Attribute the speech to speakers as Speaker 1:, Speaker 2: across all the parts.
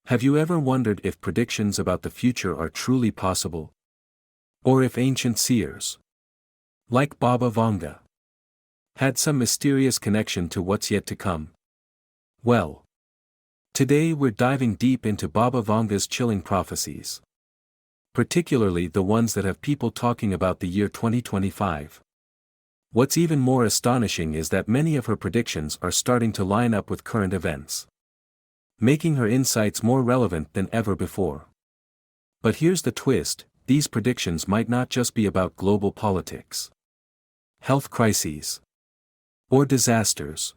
Speaker 1: Have you ever wondered if predictions about the future are truly possible? Or if ancient seers, like Baba Vanga, had some mysterious connection to what's yet to come? Well, today we're diving deep into Baba Vanga's chilling prophecies, particularly the ones that have people talking about the year 2025. What's even more astonishing is that many of her predictions are starting to line up with current events, making her insights more relevant than ever before. But here's the twist: these predictions might not just be about global politics, health crises, or disasters.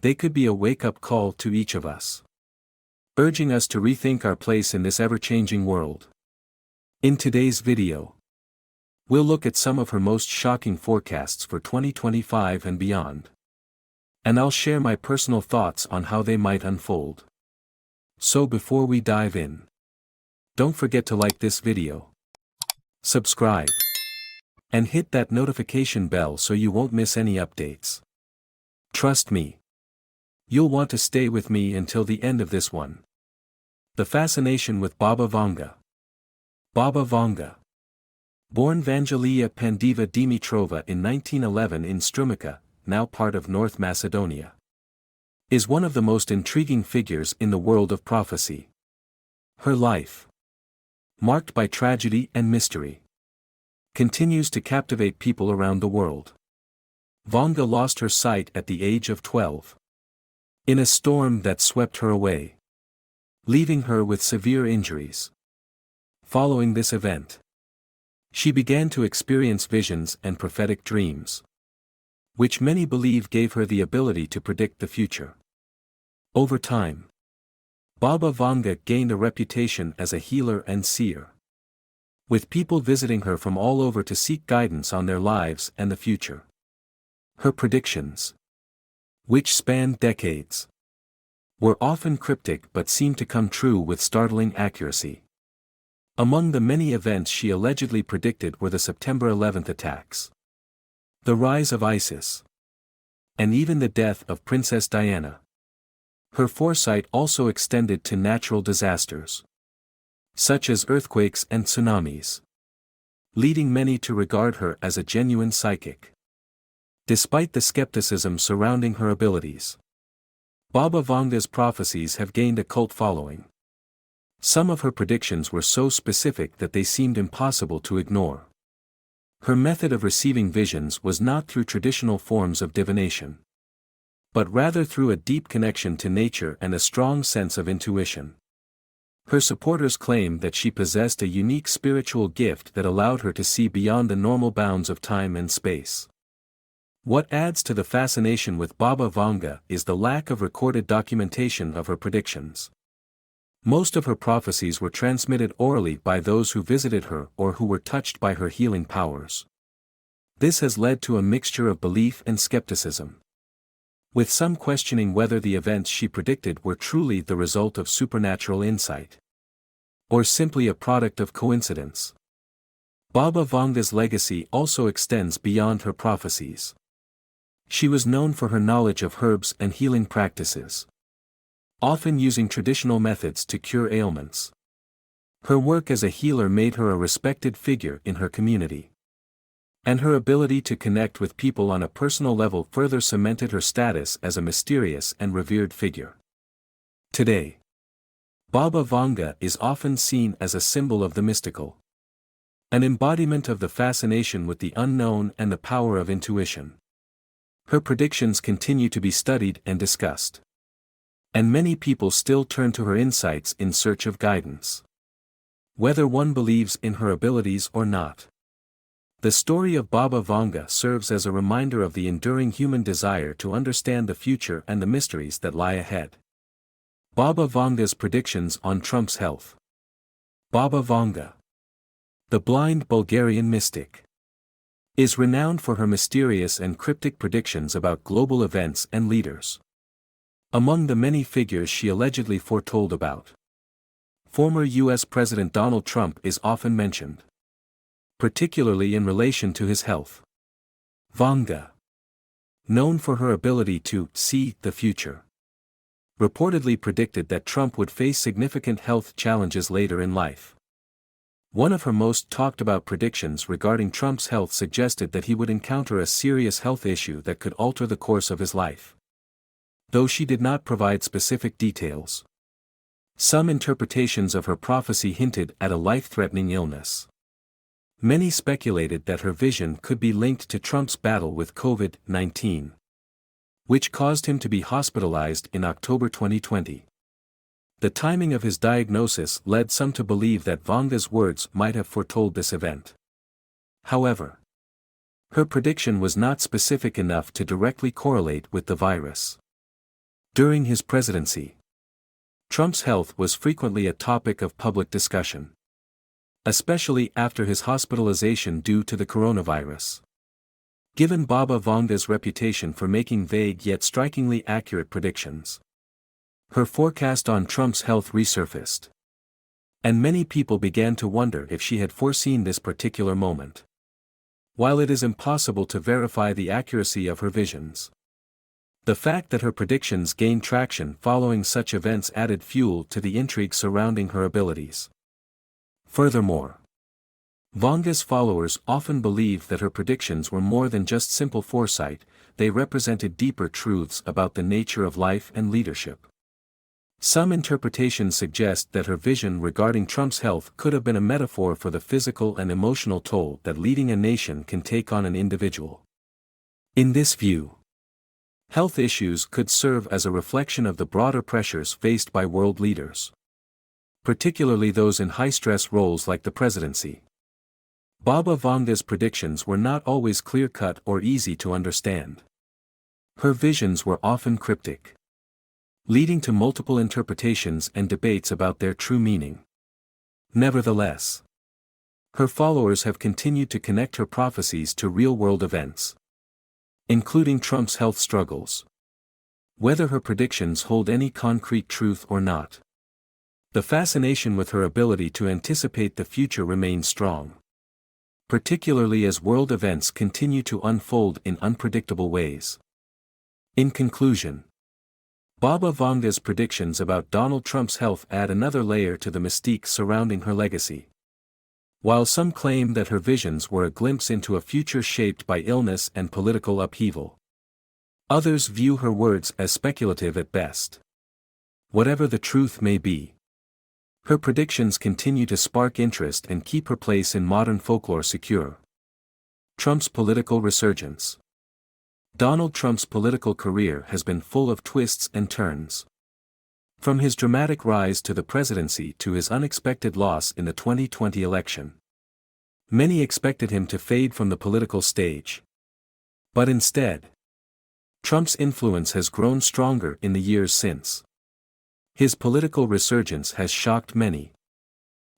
Speaker 1: They could be a wake-up call to each of us, urging us to rethink our place in this ever-changing world. In today's video, we'll look at some of her most shocking forecasts for 2025 and beyond, and I'll share my personal thoughts on how they might unfold. So before we dive in, don't forget to like this video, subscribe, and hit that notification bell so you won't miss any updates. Trust me, you'll want to stay with me until the end of this one. The fascination with Baba Vanga. Baba Vanga, born Vangelia Pandiva Dimitrova in 1911 in Strumica, now part of North Macedonia, is one of the most intriguing figures in the world of prophecy. Her life, marked by tragedy and mystery, continues to captivate people around the world. Vanga lost her sight at the age of 12, in a storm that swept her away, leaving her with severe injuries. Following this event, she began to experience visions and prophetic dreams, which many believe gave her the ability to predict the future. Over time, Baba Vanga gained a reputation as a healer and seer, with people visiting her from all over to seek guidance on their lives and the future. Her predictions, which spanned decades, were often cryptic but seemed to come true with startling accuracy. Among the many events she allegedly predicted were the September 11th attacks, the rise of ISIS, and even the death of Princess Diana. Her foresight also extended to natural disasters, such as earthquakes and tsunamis, leading many to regard her as a genuine psychic. Despite the skepticism surrounding her abilities, Baba Vanga's prophecies have gained a cult following. Some of her predictions were so specific that they seemed impossible to ignore. Her method of receiving visions was not through traditional forms of divination, but rather through a deep connection to nature and a strong sense of intuition. Her supporters claim that she possessed a unique spiritual gift that allowed her to see beyond the normal bounds of time and space. What adds to the fascination with Baba Vanga is the lack of recorded documentation of her predictions. Most of her prophecies were transmitted orally by those who visited her or who were touched by her healing powers. This has led to a mixture of belief and skepticism, with some questioning whether the events she predicted were truly the result of supernatural insight, or simply a product of coincidence. Baba Vanga's legacy also extends beyond her prophecies. She was known for her knowledge of herbs and healing practices, often using traditional methods to cure ailments. Her work as a healer made her a respected figure in her community, and her ability to connect with people on a personal level further cemented her status as a mysterious and revered figure. Today, Baba Vanga is often seen as a symbol of the mystical, an embodiment of the fascination with the unknown and the power of intuition. Her predictions continue to be studied and discussed, and many people still turn to her insights in search of guidance, whether one believes in her abilities or not. The story of Baba Vanga serves as a reminder of the enduring human desire to understand the future and the mysteries that lie ahead. Baba Vanga's predictions on Trump's health. Baba Vanga, the blind Bulgarian mystic, is renowned for her mysterious and cryptic predictions about global events and leaders. Among the many figures she allegedly foretold about, former U.S. President Donald Trump is often mentioned, particularly in relation to his health. Vanga, known for her ability to see the future, reportedly predicted that Trump would face significant health challenges later in life. One of her most talked about predictions regarding Trump's health suggested that he would encounter a serious health issue that could alter the course of his life. Though she did not provide specific details, some interpretations of her prophecy hinted at a life-threatening illness. Many speculated that her vision could be linked to Trump's battle with COVID-19, which caused him to be hospitalized in October 2020. The timing of his diagnosis led some to believe that Vanga's words might have foretold this event. However, her prediction was not specific enough to directly correlate with the virus. During his presidency, Trump's health was frequently a topic of public discussion, especially after his hospitalization due to the coronavirus. Given Baba Vanga's reputation for making vague yet strikingly accurate predictions, her forecast on Trump's health resurfaced, and many people began to wonder if she had foreseen this particular moment. While it is impossible to verify the accuracy of her visions, the fact that her predictions gained traction following such events added fuel to the intrigue surrounding her abilities. Furthermore, Vanga's followers often believed that her predictions were more than just simple foresight, they represented deeper truths about the nature of life and leadership. Some interpretations suggest that her vision regarding Trump's health could have been a metaphor for the physical and emotional toll that leading a nation can take on an individual. In this view, health issues could serve as a reflection of the broader pressures faced by world leaders, particularly those in high-stress roles like the presidency. Baba Vanga's predictions were not always clear-cut or easy to understand. Her visions were often cryptic, leading to multiple interpretations and debates about their true meaning. Nevertheless, her followers have continued to connect her prophecies to real-world events, including Trump's health struggles. Whether her predictions hold any concrete truth or not, the fascination with her ability to anticipate the future remains strong, particularly as world events continue to unfold in unpredictable ways. In conclusion, Baba Vanga's predictions about Donald Trump's health add another layer to the mystique surrounding her legacy. While some claim that her visions were a glimpse into a future shaped by illness and political upheaval, others view her words as speculative at best. Whatever the truth may be, her predictions continue to spark interest and keep her place in modern folklore secure. Trump's political resurgence. Donald Trump's political career has been full of twists and turns. From his dramatic rise to the presidency to his unexpected loss in the 2020 election, many expected him to fade from the political stage. But instead, Trump's influence has grown stronger in the years since. His political resurgence has shocked many,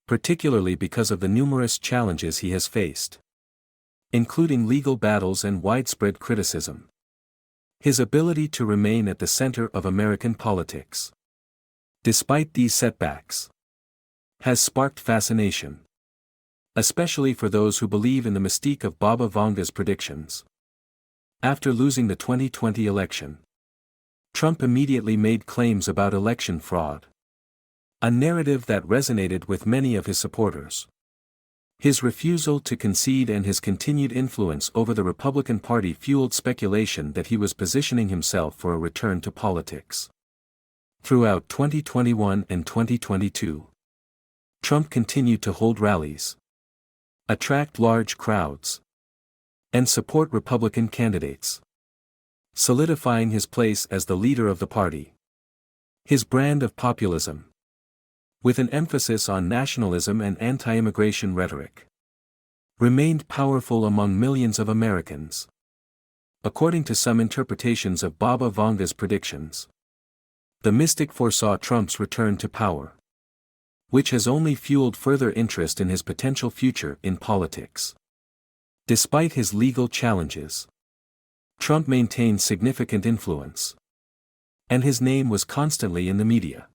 Speaker 1: particularly because of the numerous challenges he has faced, including legal battles and widespread criticism. His ability to remain at the center of American politics, despite these setbacks, has sparked fascination, especially for those who believe in the mystique of Baba Vanga's predictions. After losing the 2020 election, Trump immediately made claims about election fraud, a narrative that resonated with many of his supporters. His refusal to concede and his continued influence over the Republican Party fueled speculation that he was positioning himself for a return to politics. Throughout 2021 and 2022, Trump continued to hold rallies, attract large crowds, and support Republican candidates, solidifying his place as the leader of the party. His brand of populism, with an emphasis on nationalism and anti-immigration rhetoric, remained powerful among millions of Americans. According to some interpretations of Baba Vanga's predictions, the mystic foresaw Trump's return to power, which has only fueled further interest in his potential future in politics. Despite his legal challenges, Trump maintained significant influence, and his name was constantly in the media.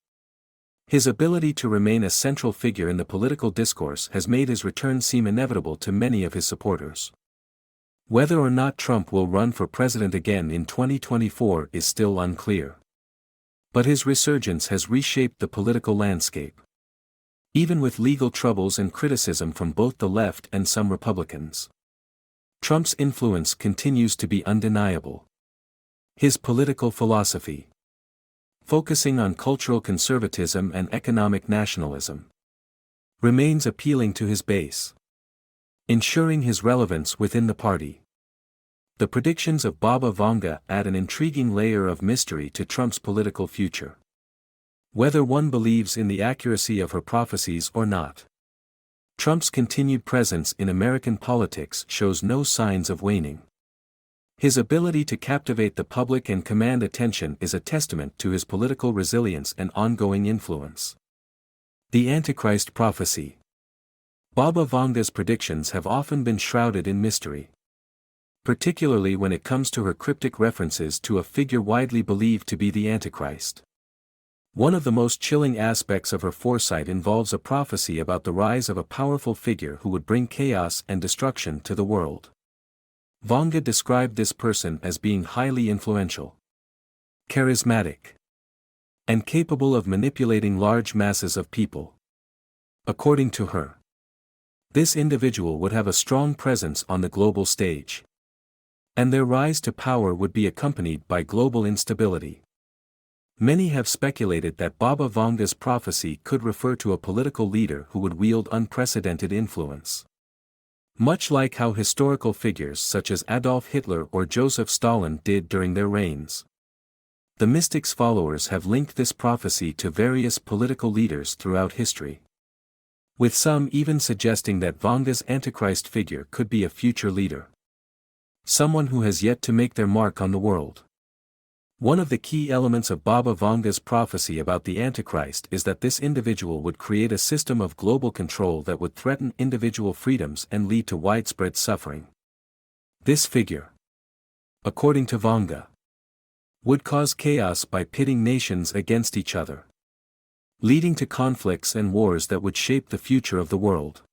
Speaker 1: His ability to remain a central figure in the political discourse has made his return seem inevitable to many of his supporters. Whether or not Trump will run for president again in 2024 is still unclear. But his resurgence has reshaped the political landscape. Even with legal troubles and criticism from both the left and some Republicans, Trump's influence continues to be undeniable. His political philosophy, focusing on cultural conservatism and economic nationalism, remains appealing to his base, ensuring his relevance within the party. The predictions of Baba Vanga add an intriguing layer of mystery to Trump's political future. Whether one believes in the accuracy of her prophecies or not, Trump's continued presence in American politics shows no signs of waning. His ability to captivate the public and command attention is a testament to his political resilience and ongoing influence. The Antichrist Prophecy. Baba Vanga's predictions have often been shrouded in mystery, particularly when it comes to her cryptic references to a figure widely believed to be the Antichrist. One of the most chilling aspects of her foresight involves a prophecy about the rise of a powerful figure who would bring chaos and destruction to the world. Vanga described this person as being highly influential, charismatic, and capable of manipulating large masses of people. According to her, this individual would have a strong presence on the global stage, and their rise to power would be accompanied by global instability. Many have speculated that Baba Vanga's prophecy could refer to a political leader who would wield unprecedented influence, much like how historical figures such as Adolf Hitler or Joseph Stalin did during their reigns. The mystic's followers have linked this prophecy to various political leaders throughout history, with some even suggesting that Vanga's Antichrist figure could be a future leader, someone who has yet to make their mark on the world. One of the key elements of Baba Vanga's prophecy about the Antichrist is that this individual would create a system of global control that would threaten individual freedoms and lead to widespread suffering. This figure, according to Vanga, would cause chaos by pitting nations against each other, leading to conflicts and wars that would shape the future of the world.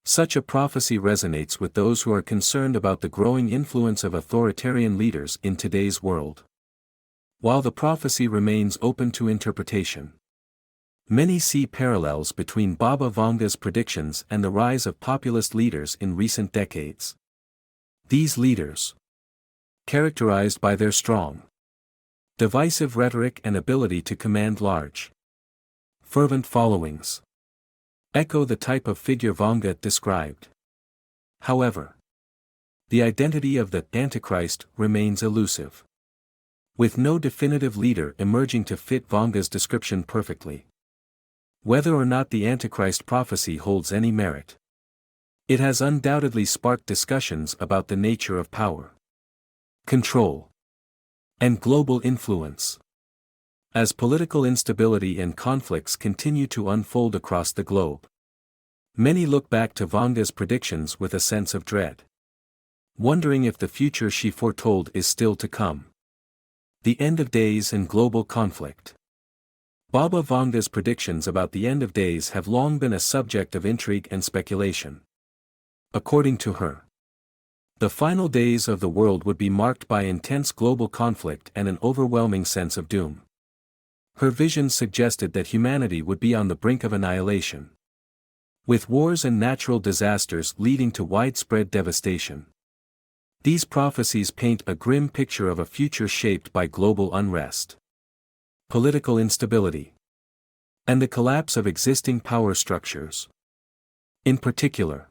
Speaker 1: Such a prophecy resonates with those who are concerned about the growing influence of authoritarian leaders in today's world. While the prophecy remains open to interpretation, many see parallels between Baba Vanga's predictions and the rise of populist leaders in recent decades. These leaders, characterized by their strong, divisive rhetoric and ability to command large, fervent followings, echo the type of figure Vanga described. However, the identity of the Antichrist remains elusive, with no definitive leader emerging to fit Vanga's description perfectly. Whether or not the Antichrist prophecy holds any merit, it has undoubtedly sparked discussions about the nature of power, control, and global influence. As political instability and conflicts continue to unfold across the globe, many look back to Vanga's predictions with a sense of dread, wondering if the future she foretold is still to come. The end of days and global conflict. Baba Vanga's predictions about the end of days have long been a subject of intrigue and speculation. According to her, the final days of the world would be marked by intense global conflict and an overwhelming sense of doom. Her visions suggested that humanity would be on the brink of annihilation, with wars and natural disasters leading to widespread devastation. These prophecies paint a grim picture of a future shaped by global unrest, political instability, and the collapse of existing power structures. In particular,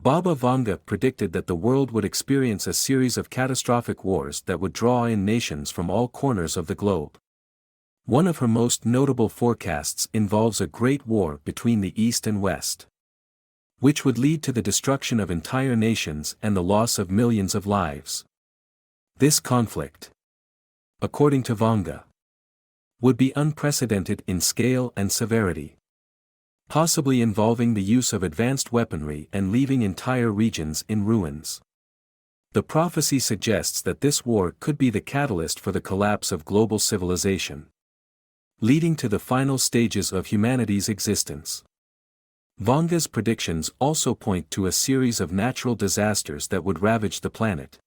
Speaker 1: Baba Vanga predicted that the world would experience a series of catastrophic wars that would draw in nations from all corners of the globe. One of her most notable forecasts involves a great war between the East and West, which would lead to the destruction of entire nations and the loss of millions of lives. This conflict, according to Vanga, would be unprecedented in scale and severity, possibly involving the use of advanced weaponry and leaving entire regions in ruins. The prophecy suggests that this war could be the catalyst for the collapse of global civilization, leading to the final stages of humanity's existence. Vanga's predictions also point to a series of natural disasters that would ravage the planet,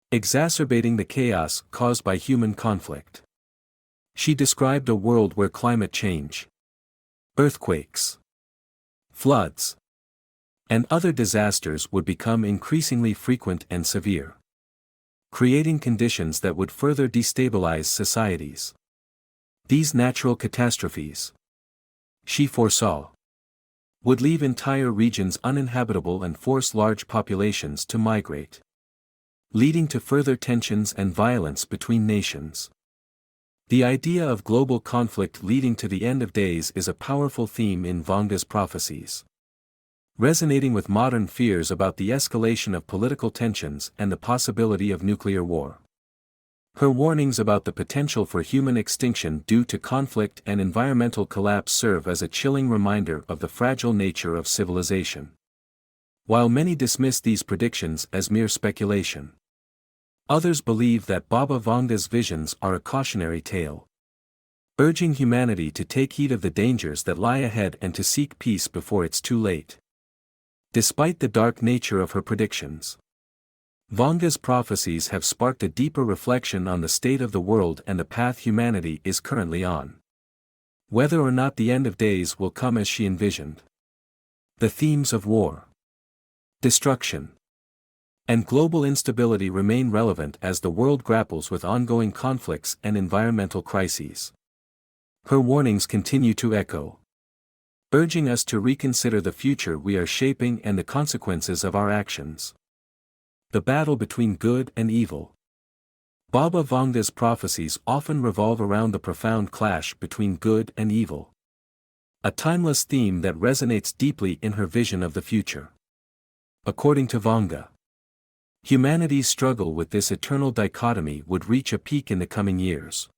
Speaker 1: exacerbating the chaos caused by human conflict. She described a world where climate change, earthquakes, floods, and other disasters would become increasingly frequent and severe, creating conditions that would further destabilize societies. These natural catastrophes, she foresaw, would leave entire regions uninhabitable and force large populations to migrate, leading to further tensions and violence between nations. The idea of global conflict leading to the end of days is a powerful theme in Vanga's prophecies, resonating with modern fears about the escalation of political tensions and the possibility of nuclear war. Her warnings about the potential for human extinction due to conflict and environmental collapse serve as a chilling reminder of the fragile nature of civilization. While many dismiss these predictions as mere speculation, others believe that Baba Vanga's visions are a cautionary tale, urging humanity to take heed of the dangers that lie ahead and to seek peace before it's too late. Despite the dark nature of her predictions, Vanga's prophecies have sparked a deeper reflection on the state of the world and the path humanity is currently on. Whether or not the end of days will come as she envisioned, the themes of war, destruction, and global instability remain relevant as the world grapples with ongoing conflicts and environmental crises. Her warnings continue to echo, urging us to reconsider the future we are shaping and the consequences of our actions. The battle between good and evil. Baba Vanga's prophecies often revolve around the profound clash between good and evil, a timeless theme that resonates deeply in her vision of the future. According to Vanga, humanity's struggle with this eternal dichotomy would reach a peak in the coming years,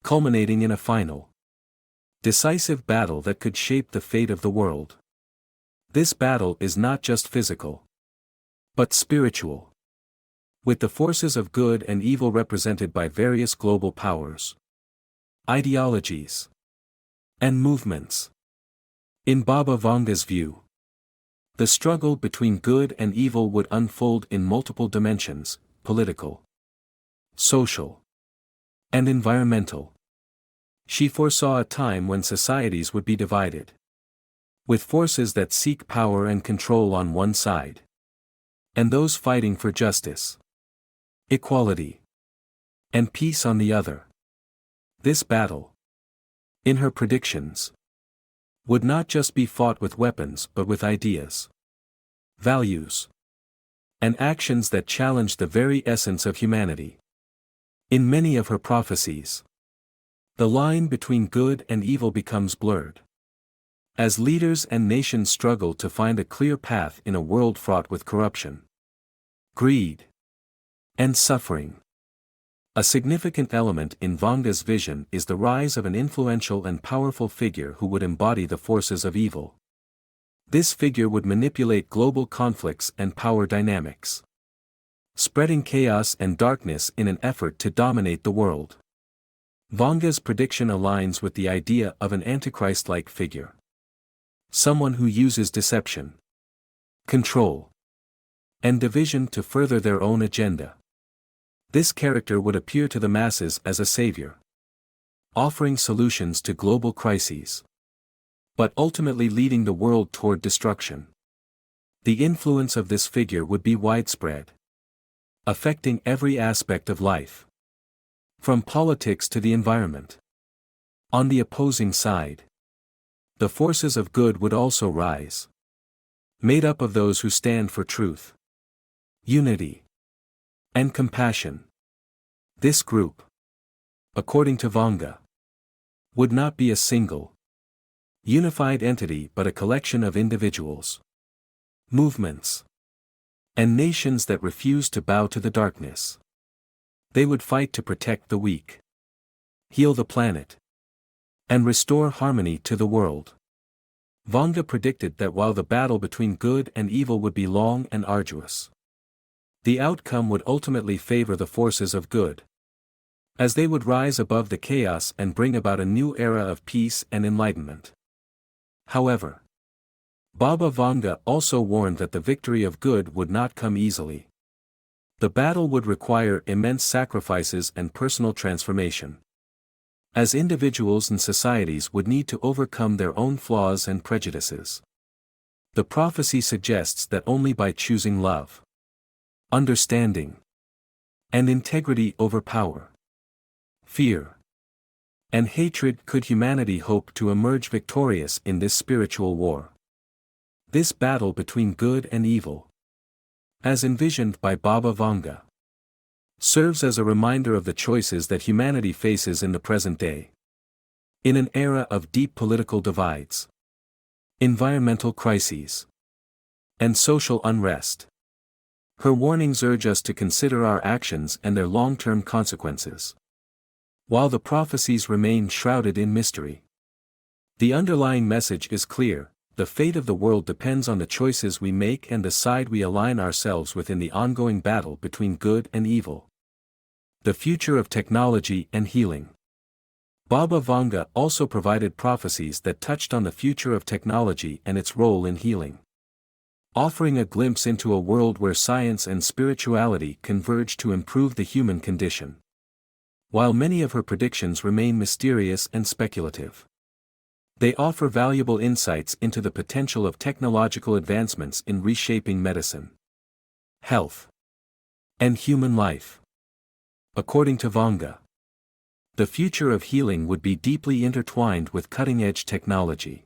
Speaker 1: culminating in a final, decisive battle that could shape the fate of the world. This battle is not just physical, but spiritual, with the forces of good and evil represented by various global powers, ideologies, and movements. In Baba Vanga's view, the struggle between good and evil would unfold in multiple dimensions: political, social, and environmental. She foresaw a time when societies would be divided, with forces that seek power and control on one side, and those fighting for justice, equality, and peace on the other. This battle, in her predictions, would not just be fought with weapons but with ideas, values, and actions that challenge the very essence of humanity. In many of her prophecies, the line between good and evil becomes blurred, as leaders and nations struggle to find a clear path in a world fraught with corruption, greed, and suffering. A significant element in Vanga's vision is the rise of an influential and powerful figure who would embody the forces of evil. This figure would manipulate global conflicts and power dynamics, spreading chaos and darkness in an effort to dominate the world. Vanga's prediction aligns with the idea of an Antichrist-like figure, someone who uses deception, control, and division to further their own agenda. This character would appear to the masses as a savior, offering solutions to global crises, but ultimately leading the world toward destruction. The influence of this figure would be widespread, affecting every aspect of life, from politics to the environment. On the opposing side, the forces of good would also rise, made up of those who stand for truth, unity, and compassion. This group, according to Vanga, would not be a single, unified entity but a collection of individuals, movements, and nations that refuse to bow to the darkness. They would fight to protect the weak, heal the planet, and restore harmony to the world. Vanga predicted that while the battle between good and evil would be long and arduous, the outcome would ultimately favor the forces of good, as they would rise above the chaos and bring about a new era of peace and enlightenment. However, Baba Vanga also warned that the victory of good would not come easily. The battle would require immense sacrifices and personal transformation. as individuals and societies would need to overcome their own flaws and prejudices. The prophecy suggests that only by choosing love, understanding, and integrity over power, fear, and hatred could humanity hope to emerge victorious in this spiritual war. This battle between good and evil, as envisioned by Baba Vanga, serves as a reminder of the choices that humanity faces in the present day. In an era of deep political divides, environmental crises, and social unrest, her warnings urge us to consider our actions and their long-term consequences. While the prophecies remain shrouded in mystery, the underlying message is clear: the fate of the world depends on the choices we make and the side we align ourselves with in the ongoing battle between good and evil. The future of technology and healing. Baba Vanga also provided prophecies that touched on the future of technology and its role in healing, offering a glimpse into a world where science and spirituality converge to improve the human condition. While many of her predictions remain mysterious and speculative, they offer valuable insights into the potential of technological advancements in reshaping medicine, health, and human life. According to Vanga, the future of healing would be deeply intertwined with cutting-edge technology.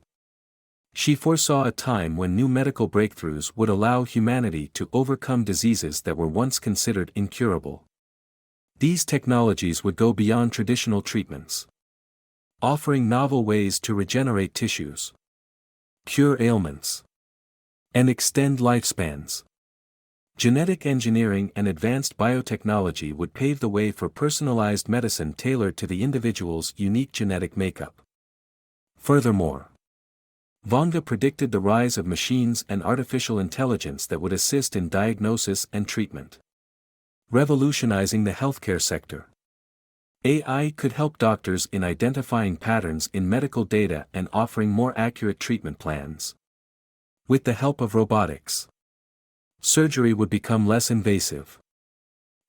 Speaker 1: She foresaw a time when new medical breakthroughs would allow humanity to overcome diseases that were once considered incurable. These technologies would go beyond traditional treatments, offering novel ways to regenerate tissues, cure ailments, and extend lifespans. Genetic engineering and advanced biotechnology would pave the way for personalized medicine tailored to the individual's unique genetic makeup. Furthermore, Vanga predicted the rise of machines and artificial intelligence that would assist in diagnosis and treatment, revolutionizing the healthcare sector. AI could help doctors in identifying patterns in medical data and offering more accurate treatment plans. With the help of robotics, surgery would become less invasive,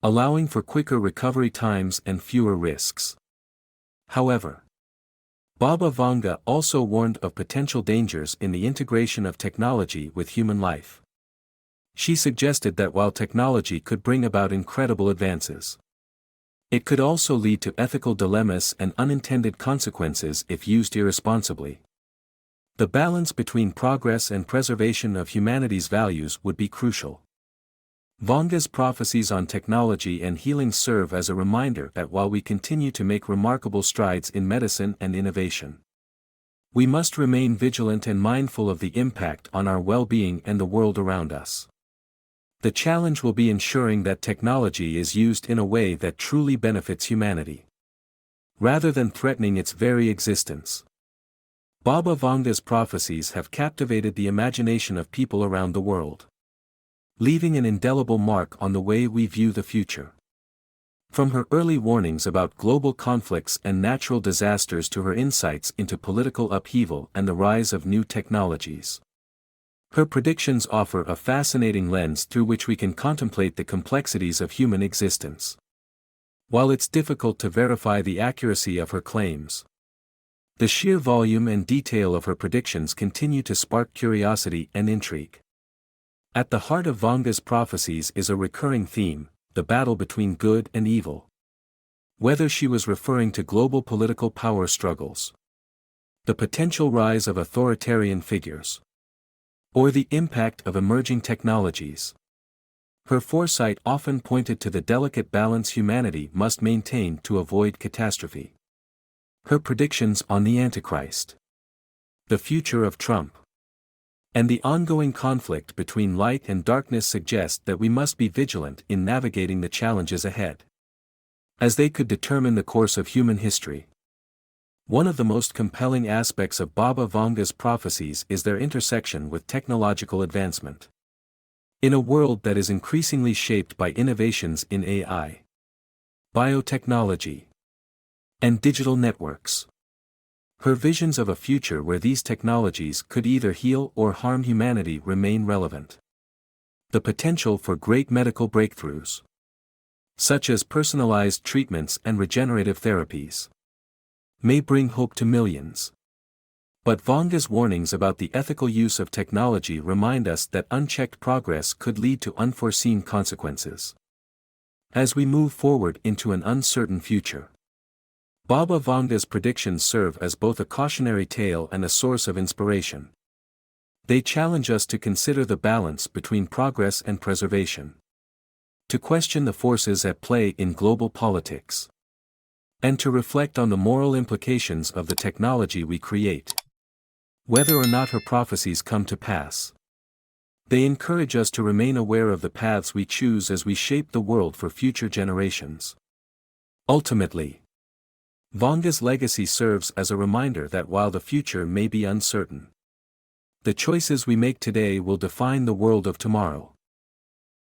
Speaker 1: allowing for quicker recovery times and fewer risks. However, Baba Vanga also warned of potential dangers in the integration of technology with human life. She suggested that while technology could bring about incredible advances, it could also lead to ethical dilemmas and unintended consequences if used irresponsibly. The balance between progress and preservation of humanity's values would be crucial. Vanga's prophecies on technology and healing serve as a reminder that while we continue to make remarkable strides in medicine and innovation, we must remain vigilant and mindful of the impact on our well-being and the world around us. The challenge will be ensuring that technology is used in a way that truly benefits humanity, rather than threatening its very existence. Baba Vanga's prophecies have captivated the imagination of people around the world, leaving an indelible mark on the way we view the future. From her early warnings about global conflicts and natural disasters to her insights into political upheaval and the rise of new technologies, her predictions offer a fascinating lens through which we can contemplate the complexities of human existence. While it's difficult to verify the accuracy of her claims, the sheer volume and detail of her predictions continue to spark curiosity and intrigue. At the heart of Vanga's prophecies is a recurring theme: the battle between good and evil. Whether she was referring to global political power struggles, the potential rise of authoritarian figures, or the impact of emerging technologies, her foresight often pointed to the delicate balance humanity must maintain to avoid catastrophe. Her predictions on the Antichrist, the future of Trump, and the ongoing conflict between light and darkness suggest that we must be vigilant in navigating the challenges ahead, as they could determine the course of human history. One of the most compelling aspects of Baba Vanga's prophecies is their intersection with technological advancement. In a world that is increasingly shaped by innovations in AI, biotechnology, and digital networks, her visions of a future where these technologies could either heal or harm humanity remain relevant. The potential for great medical breakthroughs, such as personalized treatments and regenerative therapies, may bring hope to millions. But Vanga's warnings about the ethical use of technology remind us that unchecked progress could lead to unforeseen consequences. As we move forward into an uncertain future, Baba Vanga's predictions serve as both a cautionary tale and a source of inspiration. They challenge us to consider the balance between progress and preservation, to question the forces at play in global politics, and to reflect on the moral implications of the technology we create. Whether or not her prophecies come to pass, they encourage us to remain aware of the paths we choose as we shape the world for future generations. Ultimately, Vanga's legacy serves as a reminder that while the future may be uncertain, the choices we make today will define the world of tomorrow.